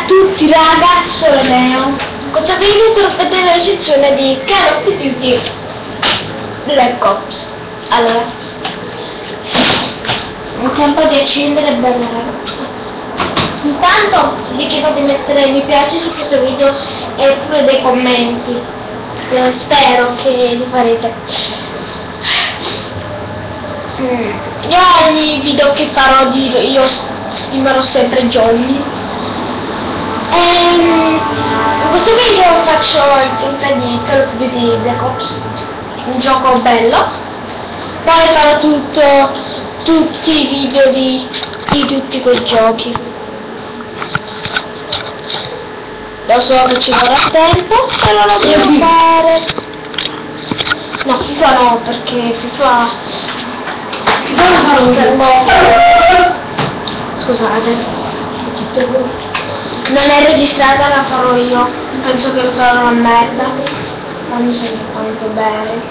a tutti raga, sono Leo. In questo video per vedere la recensione di Call of Duty Black Ops. Allora, il tempo di accendere è bello ragazzi. Intanto vi chiedo di mettere mi piace su questo video e pure dei commenti. Spero che li farete. Io ogni video che farò io stimerò sempre Johnny. In questo video faccio il 30 di Call of Duty Black Ops, un gioco bello. Poi farò tutti i video di tutti quei giochi. Lo so che ci vorrà tempo, però lo devo fare. No, FIFA no, perché FIFA scusate, non è registrata, la farò io. Penso che lo farò una merda. Fammi sentire quanto bene.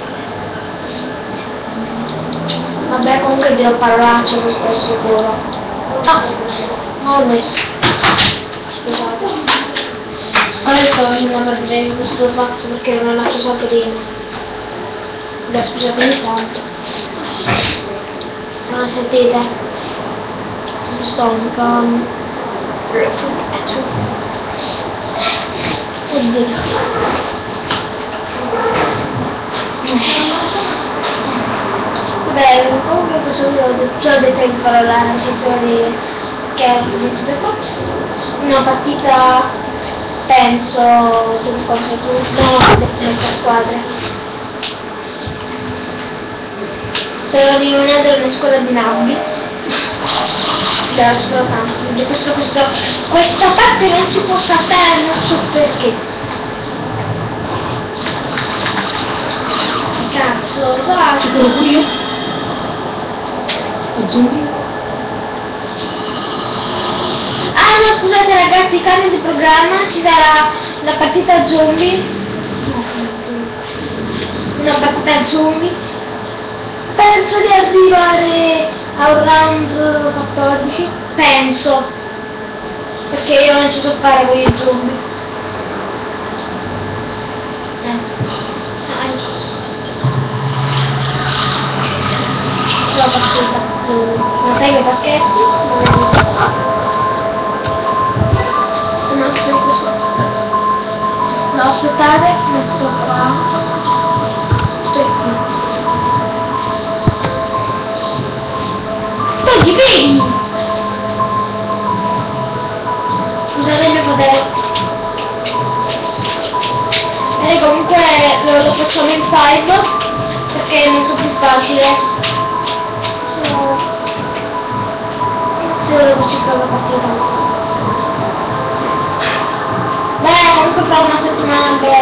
Vabbè, comunque dirò parolacce, questo è sicuro. Ah, non l'ho messo. Scusate. Adesso sto facendo perdere questo fatto perché non l'ho usato prima. Beh, scusate tanto. Non sentite? Sto un po'... Oddio. Beh, comunque questo video già ho detto che farò la recensione di Call of Duty Black Ops. Una partita, penso, tutti contro tutti, no, senza squadre. Spero di non essere una squadra di nabbi. Spero tanto. Questa parte non si può sapere, non so perché. Cazzo, cosa faccio? Io? Ah no, scusate ragazzi, cambio di programma, ci sarà la partita zombie. Una partita zombie. Penso di arrivare a un round 14. Penso. Perché io non ci so fare con i zombie. La partita. Non sai i pacchetti? No, aspettate, metto qua. Togli, vedi! Scusate il mio potere. E comunque lo facciamo in 5 perché è molto più facile. Io ci provo a partire. Beh, comunque fra una settimana che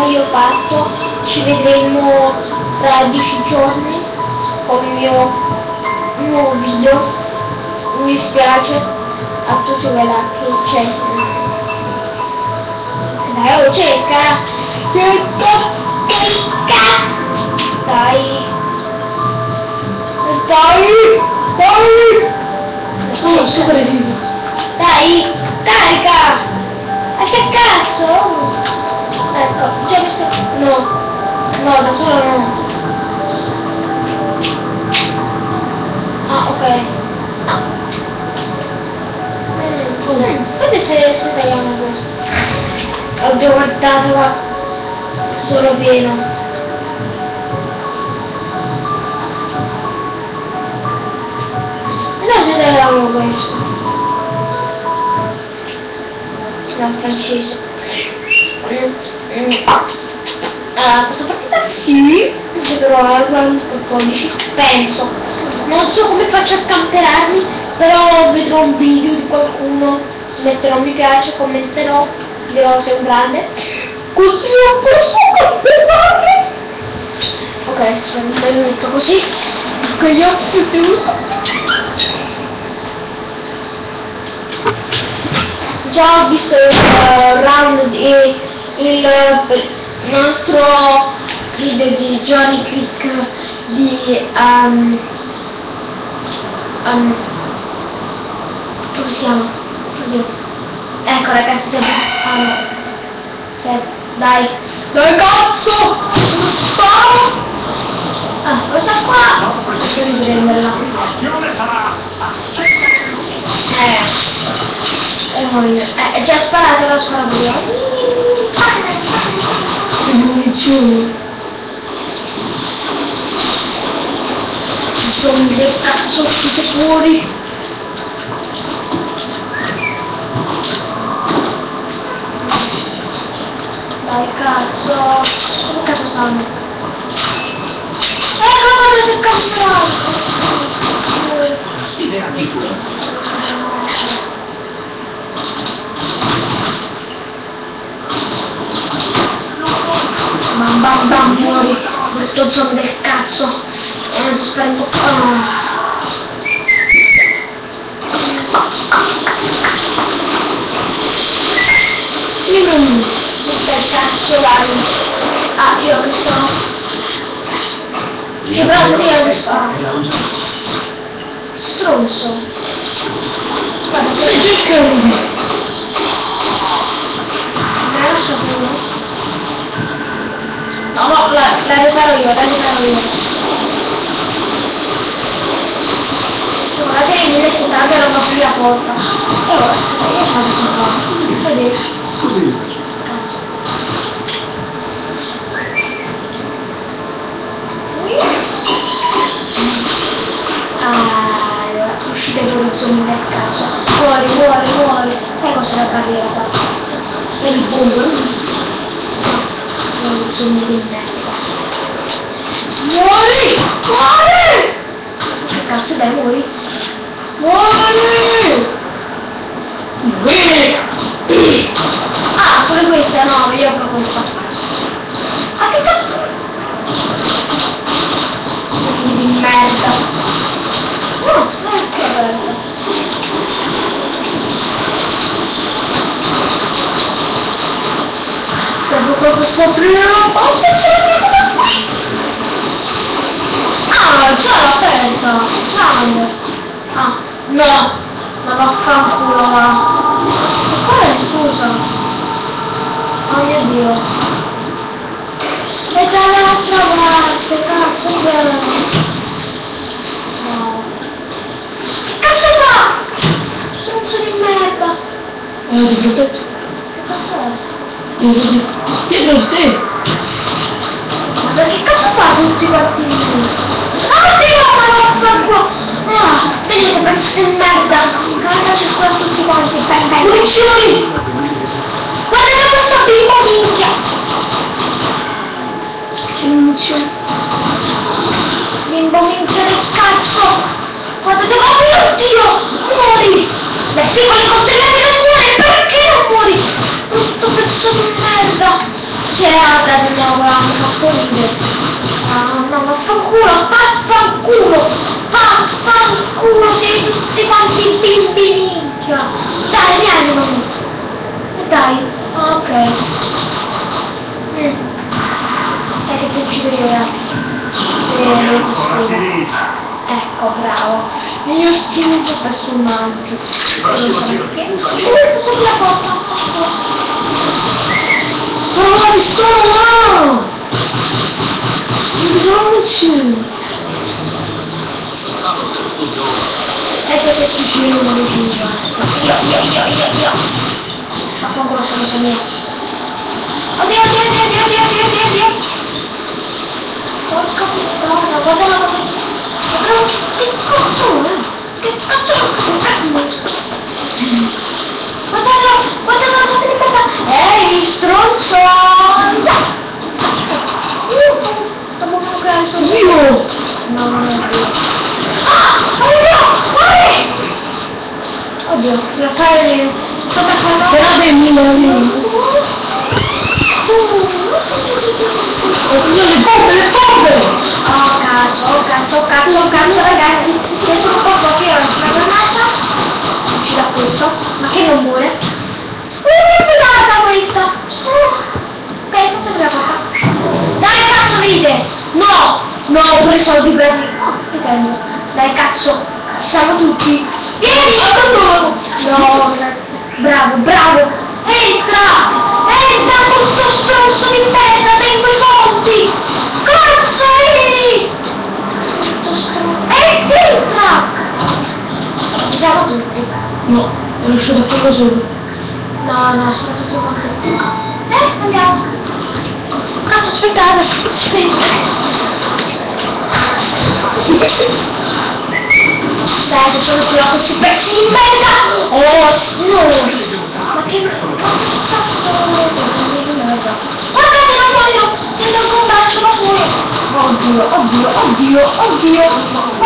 io ho fatto, ci vedremo tra 10 giorni con il mio nuovo video. Mi dispiace a tutti quelli che cercano. Dai, cerca! Dai! Oh, super easy. Dai, carica! Ma che cazzo? Ecco, già messo... No, da solo no. Ah, ok. Ah. Vedete se tagliamo questo. Oddio, guardate qua. Sono pieno. No, se tagliamo questo. No, francese. Questa partita sì, però è un 14, penso. Non so come faccio a camperarmi, però vedrò un video di qualcuno, metterò mi piace, commenterò, dirò se è un grande. Così non posso camperarmi. Ok, sono un minuto così. Con gli occhi chiusi. Già ho visto il round il nostro video di Johnny Click di come si chiama? Oddio. Ecco ragazzi, se... Ah no. Dai. Dai cazzo! Non sparo! Ah, questa qua! Perché mi prenderla? È già sparata la spara io. Munizioni. Zombie del cazzo, uscite fuori. Dai cazzo. Come cazzo sanno? Come si è cambiato? Idea di tu. Bam bam bam, muori, brutto zombie del cazzo. E non ti spero un po'. Io non del cazzo, dai. Ah, io che sono. Sì, però io che sono. Stronzo. Guarda, che cercando. Me lo so più. No, la rifaro io. La tieni mi detto che non ho più la porta. E ora, io faccio qua. Vedete? Così io faccio. Cazzo. Allora, uscite con il zombie del cazzo. Muori. E cos'è la carriera? E il bombo. Il zombie di merda. Muori! Che cazzo dai, muori? Ah, pure questa, no, io ho questa. Ah, che cazzo? Di merda. No, che merda. Devo proprio scoprire la porta. Ah, già l'ho aperta. Grande. Ah, no. Ma vaffanculo, va. Qual è, scusa? Oh mio Dio. E dall'altra parte, cazzo, bene. No. Cazzo fa? Stronzo di merda. Ti ho detto. Che cazzo è? Dietro di te. Ma che cazzo fa se tutti quanti lì? Ah, Dio, ma vaffanculo. Ah, vedete, pezzo di merda. Guarda, c'è qua tutti quanti. Munizioni! Guardate questo bimbo minchia! Munizioni. Bimbo minchia del cazzo! Guardate, oh mio Dio! Muori! Beh sì, con le coltellate non muore! Perché non muori? Brutto pezzo di merda! C'è altra di nuovo, mi fa ridere. Ah, no, vaffanculo! Vaffanculo, siete tutti quanti bimbi minchia! Dai, rianimami! Dai, ok. Che ti uccido io, ecco, bravo. Il mio stile è presso un altro. Sotto la porta. Oh, sto là! Cosa uccidi? Ecco che ti uccido non uccido. Io. Ma poco lo so mio. Oddio. Porca puttana, guarda la cosa. Che cazzo è? Che cazzo è? Guarda la cosa. Ehi, stronzo! Stavo creando il suo dio! No, non è vero. Ah! Oddio, la fai sopra quella... Però vieni. Oddio, le porte! Oh cazzo, ragazzi. Adesso un po' che ora ci prendo un'altra. Usci da questo. Ma che non muore? Che figata questa! Ok, posso aprire la porta? Dai cazzo, ride! No, ho preso soldi per... Che prendo? Dai cazzo, ci siamo tutti. Vieni, no, Bravo, bravo! Entra! Entra con sto stronzo di merda, tengo i soldi! Cazzo, entra! Siamo tutti. No, è riuscito a farlo solo. No, sono tutti contenti. Andiamo. Cazzo, aspettate, Dai, facciamo più a questi pezzi di merda! Oh, no! Ma che cazzo? Guardate, non muoio! Sento il contagio, non muoio!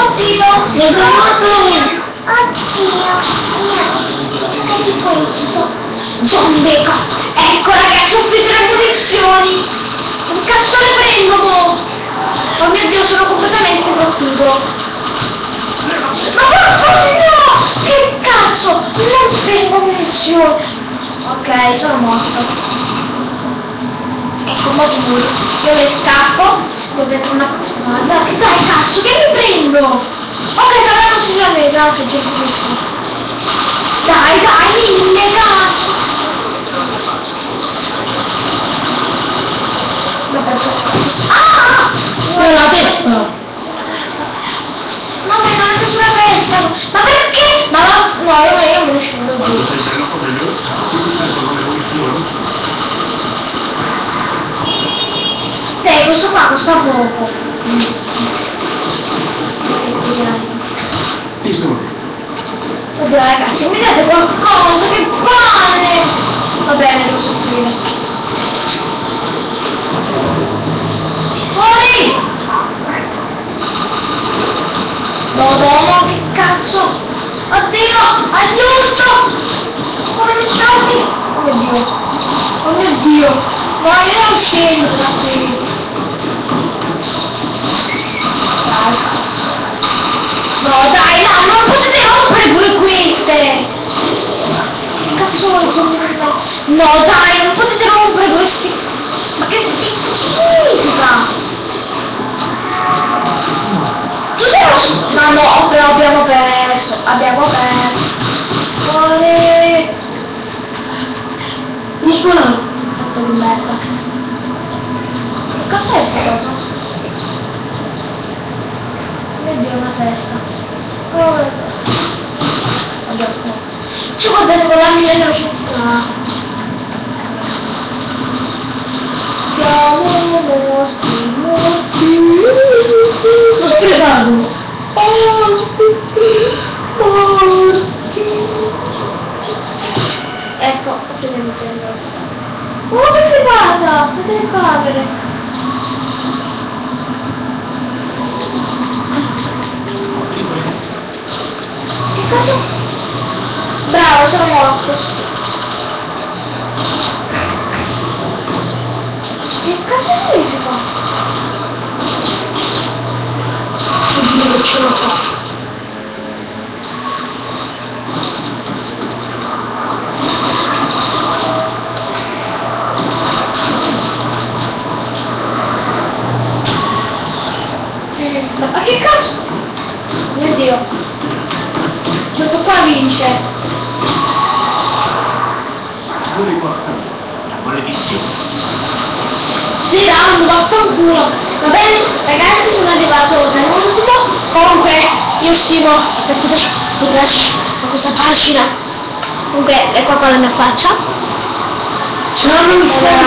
Oddio! Mi hai trovato! Che di questo? Zombeca! Ecco ragazzi, ho preso le munizioni! Che cazzo le prendo, mo? Oh mio Dio, sono completamente fottuto! Ma porco no! Che cazzo! Non prendo munizioni! Ok, sono morto. Ecco, mo ti muoio. Io le scappo, devo prendere una... Dai, cazzo, che mi prendo? Ok, saranno sicuramente, no, che gentilissimo. Dai, 1000, cazzo! Ah! Per la testa! No, ma non è sulla testa! Ma perché? Ma no, io me ne scendo giù. Quando sei bello come io, tu stai solo le munizioni. Dai, questo qua costa poco. Chi sono? Oddio ragazzi, mi date qualcosa, che palle! Va bene, devo soffrire. Fuori! No, che cazzo! Oddio! Aiuto! Come mi sciogli? Oh mio Dio! No, io non scendo da qui! No dai, no, non potete rompere pure queste! Che cazzo vuoi dire? No dai, non potete rompere questi! Ma che significa? Tu sei ma no, però abbiamo perso! Fuori! Mi sparo! Fatto di merda! Che cazzo è sta cosa? Oddio, una testa. Oh, oddio, no. Ci guardate con la 1900. Siamo morti. L'ho sprecato! Morti. Ecco, prendiamo il oh, che figata! Telecamere. Che cazzo? Bravo, sono morto. Che cazzo significa? Oddio, che ce l'ho fatta. Ma che cazzo? Mio Dio. Questo qua vince. Fuori qua! Maledizione! Sì, dai, vaffanculo. Va bene, ragazzi, sono arrivato all'ultimo. Comunque, io stimo a questa pagina. Comunque, ecco qua la mia faccia. Non mi Allora, stai